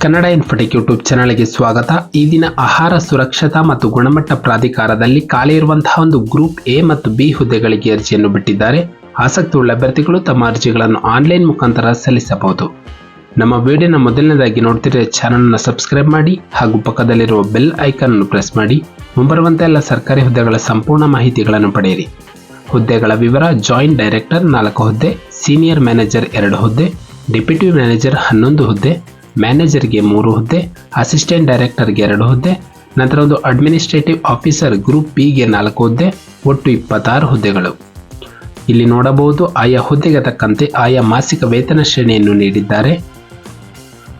Kannada Infotech YouTube ಚಾನಲ್ಗೆ ಸ್ವಾಗತ. ಈ ದಿನ ಆಹಾರ ಸುರಕ್ಷತಾ ಮತ್ತು ಗುಣಮಟ್ಟ ಪ್ರಾಧಿಕಾರದಲ್ಲಿ ಖಾಲಿ ಇರುವಂತಹ ಒಂದು ಗ್ರೂಪ್ ಎ ಮತ್ತು ಬಿ ಹುದ್ದೆಗಳಿಗೆ ಅರ್ಜಿಯನ್ನು ಬಿಟ್ಟಿದ್ದಾರೆ. ಆಸಕ್ತಿ ಉಳ್ಳ ಅಭ್ಯರ್ಥಿಗಳು ತಮ್ಮ ಅರ್ಜಿಗಳನ್ನು ಆನ್ಲೈನ್ ಮುಖಾಂತರ ಸಲ್ಲಿಸಬಹುದು. ನಮ್ಮ ವಿಡಿಯೋನ ಮೊದಲನೇದಾಗಿ ನೋಡ್ತಿದ್ರೆ ಚಾನಲ್ನ ಸಬ್ಸ್ಕ್ರೈಬ್ ಮಾಡಿ ಹಾಗೂ ಪಕ್ಕದಲ್ಲಿರುವ ಬೆಲ್ ಐಕಾನ್ ಅನ್ನು ಪ್ರೆಸ್ ಮಾಡಿ ಮುಂಬರುವಂತಹ ಎಲ್ಲ ಸರ್ಕಾರಿ ಹುದ್ದೆಗಳ ಸಂಪೂರ್ಣ ಮಾಹಿತಿಗಳನ್ನು ಪಡೆಯಿರಿ. ಹುದ್ದೆಗಳ ವಿವರ: ಜಾಯಿಂಟ್ ಡೈರೆಕ್ಟರ್ 4 ಹುದ್ದೆ, ಸೀನಿಯರ್ ಮ್ಯಾನೇಜರ್ 2 ಹುದ್ದೆ, ಡೆಪ್ಯೂಟಿ ಮ್ಯಾನೇಜರ್ 11 ಹುದ್ದೆ, ಮ್ಯಾನೇಜರ್ಗೆ 3 ಹುದ್ದೆ, ಅಸಿಸ್ಟೆಂಟ್ ಡೈರೆಕ್ಟರ್ಗೆ 2 ಹುದ್ದೆ, ನಂತರ ಒಂದು ಅಡ್ಮಿನಿಸ್ಟ್ರೇಟಿವ್ ಆಫೀಸರ್ ಗ್ರೂಪ್ ಬಿಗೆ 4 ಹುದ್ದೆ, ಒಟ್ಟು 26 ಹುದ್ದೆಗಳು. ಇಲ್ಲಿ ನೋಡಬಹುದು ಆಯಾ ಹುದ್ದೆಗೆ ತಕ್ಕಂತೆ ಆಯಾ ಮಾಸಿಕ ವೇತನ ಶ್ರೇಣಿಯನ್ನು ನೀಡಿದ್ದಾರೆ.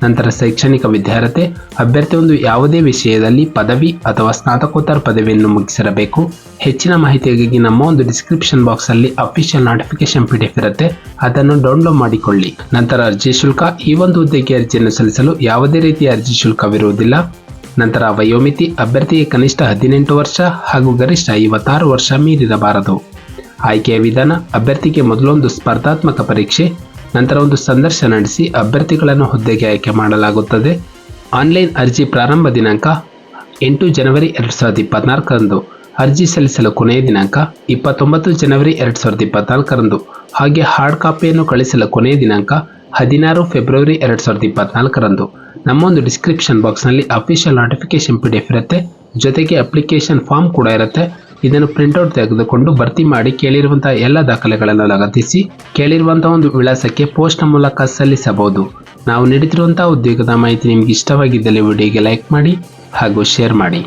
ನಂತರ ಶೈಕ್ಷಣಿಕ ವಿದ್ಯಾರ್ಹತೆ: ಅಭ್ಯರ್ಥಿ ಒಂದು ಯಾವುದೇ ವಿಷಯದಲ್ಲಿ ಪದವಿ ಅಥವಾ ಸ್ನಾತಕೋತ್ತರ ಪದವಿಯನ್ನು ಮುಗಿಸಿರಬೇಕು. ಹೆಚ್ಚಿನ ಮಾಹಿತಿಗಾಗಿ ನಮ್ಮ ಒಂದು ಡಿಸ್ಕ್ರಿಪ್ಷನ್ ಬಾಕ್ಸ್ ಅಲ್ಲಿ ಅಫಿಷಿಯಲ್ ನೋಟಿಫಿಕೇಶನ್ PDF ಇರುತ್ತೆ, ಅದನ್ನು ಡೌನ್ಲೋಡ್ ಮಾಡಿಕೊಳ್ಳಿ. ನಂತರ ಅರ್ಜಿ ಶುಲ್ಕ: ಈ ಒಂದು ಹುದ್ದೆಗೆ ಅರ್ಜಿಯನ್ನು ಸಲ್ಲಿಸಲು ಯಾವುದೇ ರೀತಿಯ ಅರ್ಜಿ ಶುಲ್ಕವಿರುವುದಿಲ್ಲ. ನಂತರ ವಯೋಮಿತಿ: ಅಭ್ಯರ್ಥಿಗೆ ಕನಿಷ್ಠ 18 ವರ್ಷ ಹಾಗೂ ಗರಿಷ್ಠ 56 ವರ್ಷ ಮೀರಿರಬಾರದು. ಆಯ್ಕೆಯ ವಿಧಾನ: ಅಭ್ಯರ್ಥಿಗೆ ಮೊದಲೊಂದು ಸ್ಪರ್ಧಾತ್ಮಕ ಪರೀಕ್ಷೆ, ನಂತರ ಒಂದು ಸಂದರ್ಶನ ನಡೆಸಿ ಅಭ್ಯರ್ಥಿಗಳನ್ನು ಹುದ್ದೆಗೆ ಆಯ್ಕೆ ಮಾಡಲಾಗುತ್ತದೆ. ಆನ್ಲೈನ್ ಅರ್ಜಿ ಪ್ರಾರಂಭ ದಿನಾಂಕ 8 ಜನವರಿ 2024ರಂದು. ಅರ್ಜಿ ಸಲ್ಲಿಸಲು ಕೊನೆಯ ದಿನಾಂಕ 29 ಜನವರಿ 2024ರಂದು. ಹಾಗೆ ಹಾರ್ಡ್ ಕಾಪಿಯನ್ನು ಕಳಿಸಲು ಕೊನೆಯ ದಿನಾಂಕ 16 ಫೆಬ್ರವರಿ 2024ರಂದು. ನಮ್ಮ ಒಂದು ಡಿಸ್ಕ್ರಿಪ್ಷನ್ ಬಾಕ್ಸ್ನಲ್ಲಿ ಅಫಿಷಿಯಲ್ ನೋಟಿಫಿಕೇಶನ್ PDF ಇರುತ್ತೆ, ಜೊತೆಗೆ ಅಪ್ಲಿಕೇಶನ್ ಫಾರ್ಮ್ ಕೂಡ ಇರುತ್ತೆ. ಇದನ್ನು ಪ್ರಿಂಟ್ಔಟ್ ತೆಗೆದುಕೊಂಡು ಭರ್ತಿ ಮಾಡಿ ಕೇಳಿರುವಂತಹ ಎಲ್ಲ ದಾಖಲೆಗಳನ್ನು ಲಗತ್ತಿಸಿ ಕೇಳಿರುವಂತಹ ಒಂದು ವಿಳಾಸಕ್ಕೆ ಪೋಸ್ಟ್ನ ಮೂಲಕ ಸಲ್ಲಿಸಬಹುದು. ನಾವು ನೀಡುತ್ತಿರುವಂತಹ ಉದ್ಯೋಗದ ಮಾಹಿತಿ ನಿಮಗೆ ಇಷ್ಟವಾಗಿದ್ದಲ್ಲಿ ವಿಡಿಯೋಗೆ ಲೈಕ್ ಮಾಡಿ ಹಾಗೂ ಶೇರ್ ಮಾಡಿ.